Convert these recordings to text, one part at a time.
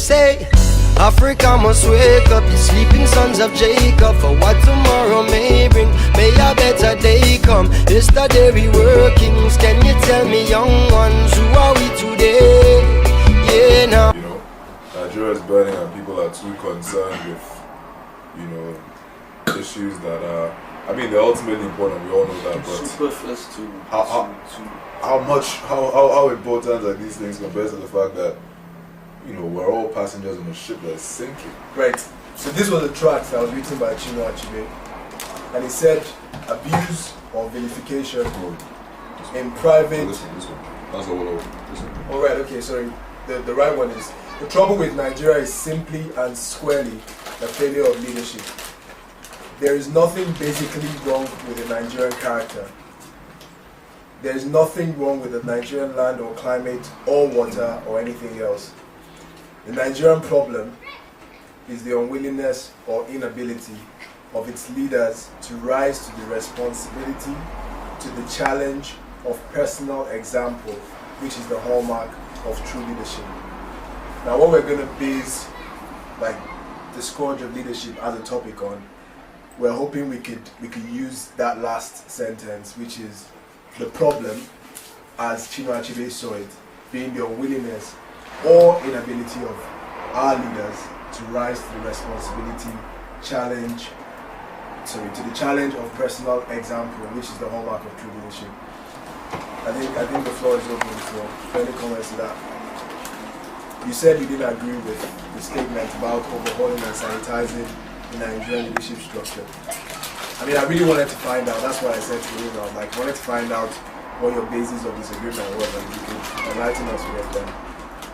say Africa must wake up, the sleeping sons of Jacob, for what tomorrow may bring. May a better day come. Yesterday we were kings. Can you tell me, young ones, who are we today? Yeah, now. You know, Nigeria is burning and people are too concerned with, you know, issues that are, I mean, they're ultimately important, we all know that, but superfluous to how important are these things compared to the fact that, you know, we're all passengers on a ship that's sinking. Right. So this was a tract that was written by Chinua Achebe, and he said abuse or vilification in private. This one. That's all over. This one. All right. Okay. Sorry. The right one is the trouble with Nigeria is simply and squarely the failure of leadership. There is nothing basically wrong with the Nigerian character. There is nothing wrong with the Nigerian land or climate or water or anything else. The Nigerian problem is the unwillingness or inability of its leaders to rise to the responsibility, to the challenge of personal example, which is the hallmark of true leadership. Now, what we're going to base like the Scourge of Leadership as a topic on, we're hoping we could use that last sentence, which is the problem, as Chinua Achebe saw it, being the unwillingness or inability of our leaders to rise to the responsibility, to the challenge of personal example, which is the hallmark of true leadership. I think the floor is open for any comments to that. You said you didn't agree with the statement about overhauling and sanitizing the Nigerian leadership structure. I mean, I really wanted to find out. That's what I said to you. I was like, wanted to find out what your basis of disagreement was, and you could enlighten us with them.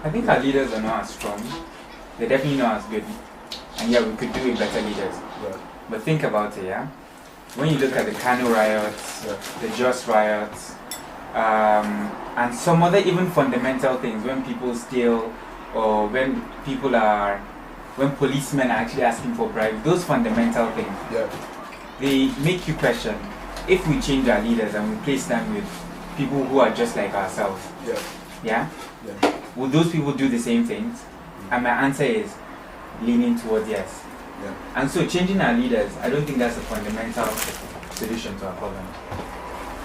I think our leaders are not as strong. They're definitely not as good. And yeah, we could do with better leaders. Yeah. But think about it, yeah? When you look at the Kano riots, the Just riots, and some other even fundamental things, when people steal, or when policemen are actually asking for bribes, those fundamental things, they make you question, if we change our leaders and we place them with people who are just like ourselves, will those people do the same things? And my answer is leaning towards yes. And so changing our leaders, I don't think that's a fundamental solution to our problem.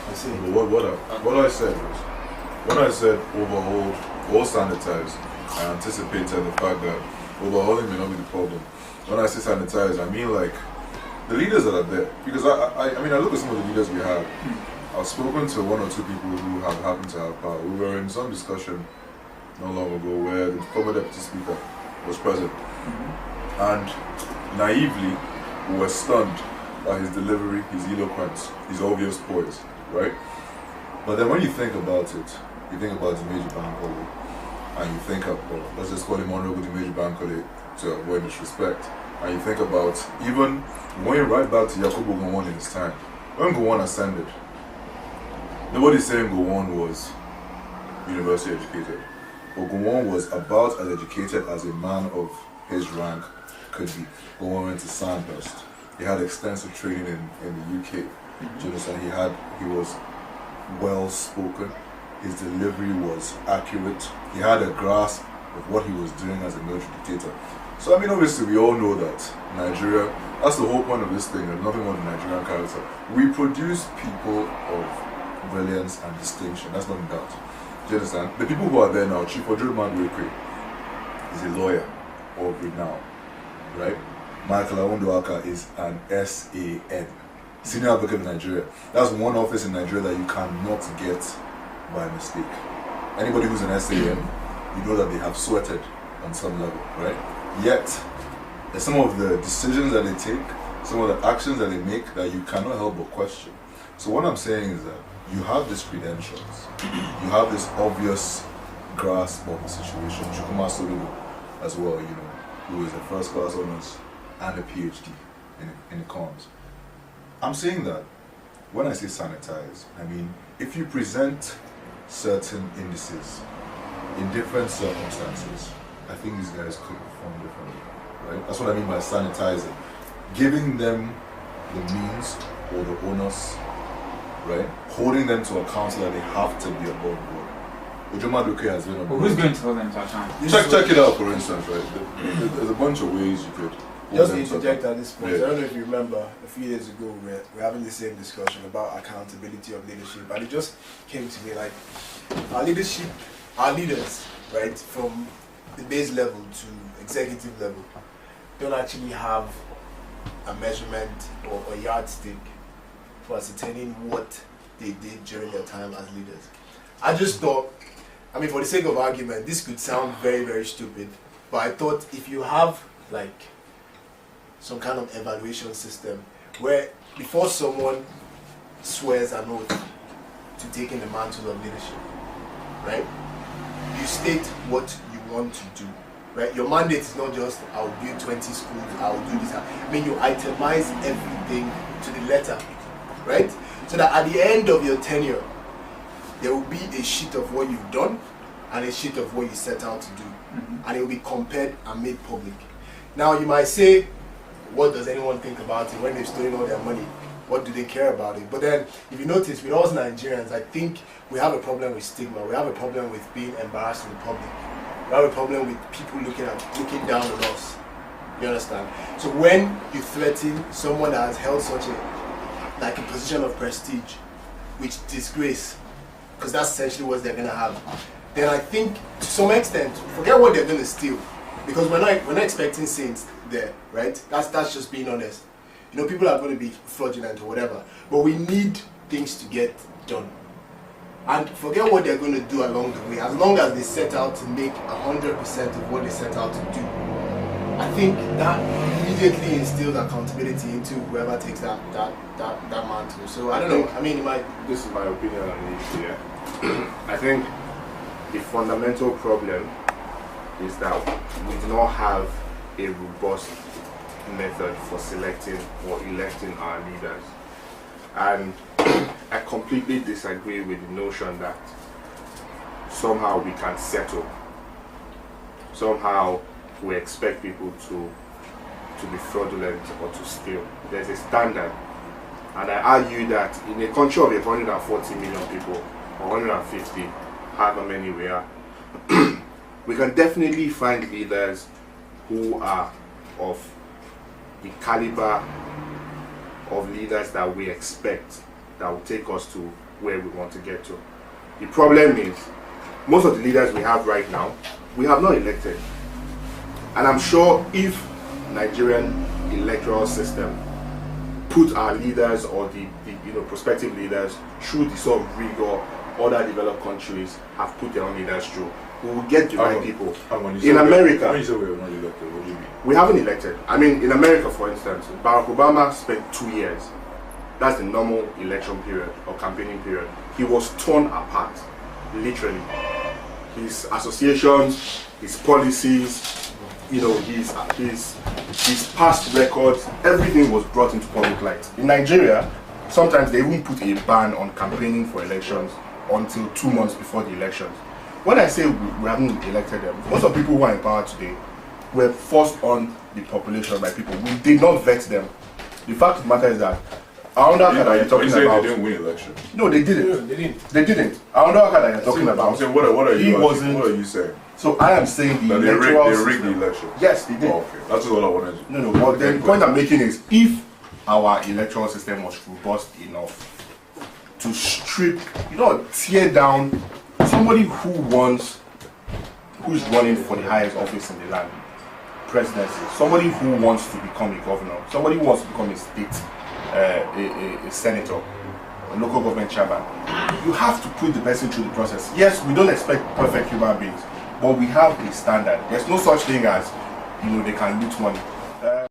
I see. What I said was, when I said overhaul or sanitize, I anticipated the fact that overhauling may not be the problem. When I say sanitize, I mean like the leaders that are there. Because I mean, I look at some of the leaders we have. I've spoken to one or two people who have happened to have power. We were in some discussion not long ago where the former deputy speaker was present. And naively, we were stunned by his delivery, his eloquence, his obvious poise, right? But then when you think about it, you think about the Major Bankole, and you think of, let's just call him Honorable the Major Bankole to avoid disrespect, and you think about even going right back to Yakubu Gowon in his time. When Gowon ascended, nobody's saying Gowon was university educated, but Gowon was about as educated as a man of his rank could be. Gowon went to Sandhurst. He had extensive training in the UK. Do you understand? He was well spoken. His delivery was accurate. He had a grasp of what he was doing as a military dictator. So I mean, obviously we all know that Nigeria, that's the whole point of this thing, there's nothing wrong with Nigerian character. We produce people of brilliance and distinction, that's not in doubt. Do you understand? The people who are there now, Chief Ojoruman Wekwe is a lawyer of renown, right? Michael Awondoaka is an SAN, Senior Advocate in Nigeria. That's one office in Nigeria that you cannot get by mistake. Anybody who's an SAN, you know that they have sweated on some level, right? Yet, there's some of the decisions that they take, some of the actions that they make that you cannot help but question. So what I'm saying is that you have these credentials, you have this obvious grasp of the situation. Chukwuma Soludo as well, you know, who is a first class honors and a PhD in econs. I'm saying that when I say sanitize, I mean if you present certain indices in different circumstances, I think these guys could perform differently, right? That's what I mean by sanitizing. Giving them the means or the onus, right? Holding them to account so that they have to be above board. Ujumaduke has been a But who's going to hold them to account? check it out, for instance, right? There's a bunch of ways you could Just interject at this point. Yeah. I don't know if you remember a few days ago we're having the same discussion about accountability of leadership, and it just came to me like our leaders, right, from the base level to executive level, don't actually have a measurement or a yardstick for ascertaining what they did during their time as leaders. I just thought, I mean, for the sake of argument, this could sound very, very stupid, but I thought if you have like some kind of evaluation system where before someone swears an oath to taking the mantle of leadership, right, you state what you want to do, right? Your mandate is not just I'll build 20 schools, I'll do this. I mean, you itemize everything to the letter, right? So that at the end of your tenure, there will be a sheet of what you've done and a sheet of what you set out to do, and it will be compared and made public. Now you might say, what does anyone think about it when they've stolen all their money? What do they care about it? But then, if you notice, with us Nigerians, I think we have a problem with stigma. We have a problem with being embarrassed in public. We have a problem with people looking down on us. You understand? So when you threaten someone that has held such a position of prestige, with disgrace, because that's essentially what they're gonna have, then I think to some extent, forget what they're gonna steal, because we're not expecting saints there, right? That's just being honest. You know, people are going to be fraudulent or whatever, but we need things to get done. And forget what they're going to do along the way, as long as they set out to make 100% of what they set out to do. I think that immediately instills accountability into whoever takes that mantle. So I don't know. I mean, it might. This is my opinion on the issue. Yeah. I think the fundamental problem is that we do not have a robust method for selecting or electing our leaders. And I completely disagree with the notion that somehow we can settle. Somehow we expect people to be fraudulent or to steal. There's a standard. And I argue that in a country of 140 million people, or 150, however many we are, we can definitely find leaders who are of the caliber of leaders that we expect that will take us to where we want to get to. The problem is, most of the leaders we have right now, we have not elected. And I'm sure if Nigerian electoral system put our leaders or the prospective leaders through the sort of rigor other developed countries have put their own leaders through, we will get the right people. In America, when you say we have not elected, what do you mean? We haven't elected. I mean, in America, for instance, Barack Obama spent 2 years. That's the normal election period or campaigning period. He was torn apart, literally. His associations, his policies, his past records, everything was brought into public light. In Nigeria, sometimes they even put a ban on campaigning for elections until 2 months before the elections. When I say we haven't elected them, most of the people who are in power today were forced on the population by people. We did not vet them. The fact of the matter is that Aundaka that you're talking about. They didn't win election. No, they didn't. No, they didn't. They didn't. Aundaka that you're talking about. I'm saying, what are you saying? So I am saying the That electoral they rigged the election. Yes, they did. Oh, okay. That's all I wanted to. No. But the point I'm making is, if our electoral system was robust enough to strip, tear down somebody who's running for the highest office in the land, presidency, somebody who wants to become a governor, somebody who wants to become a state, a senator, a local government chairman, you have to put the person through the process. Yes, we don't expect perfect human beings, but we have a standard. There's no such thing as, they can loot money.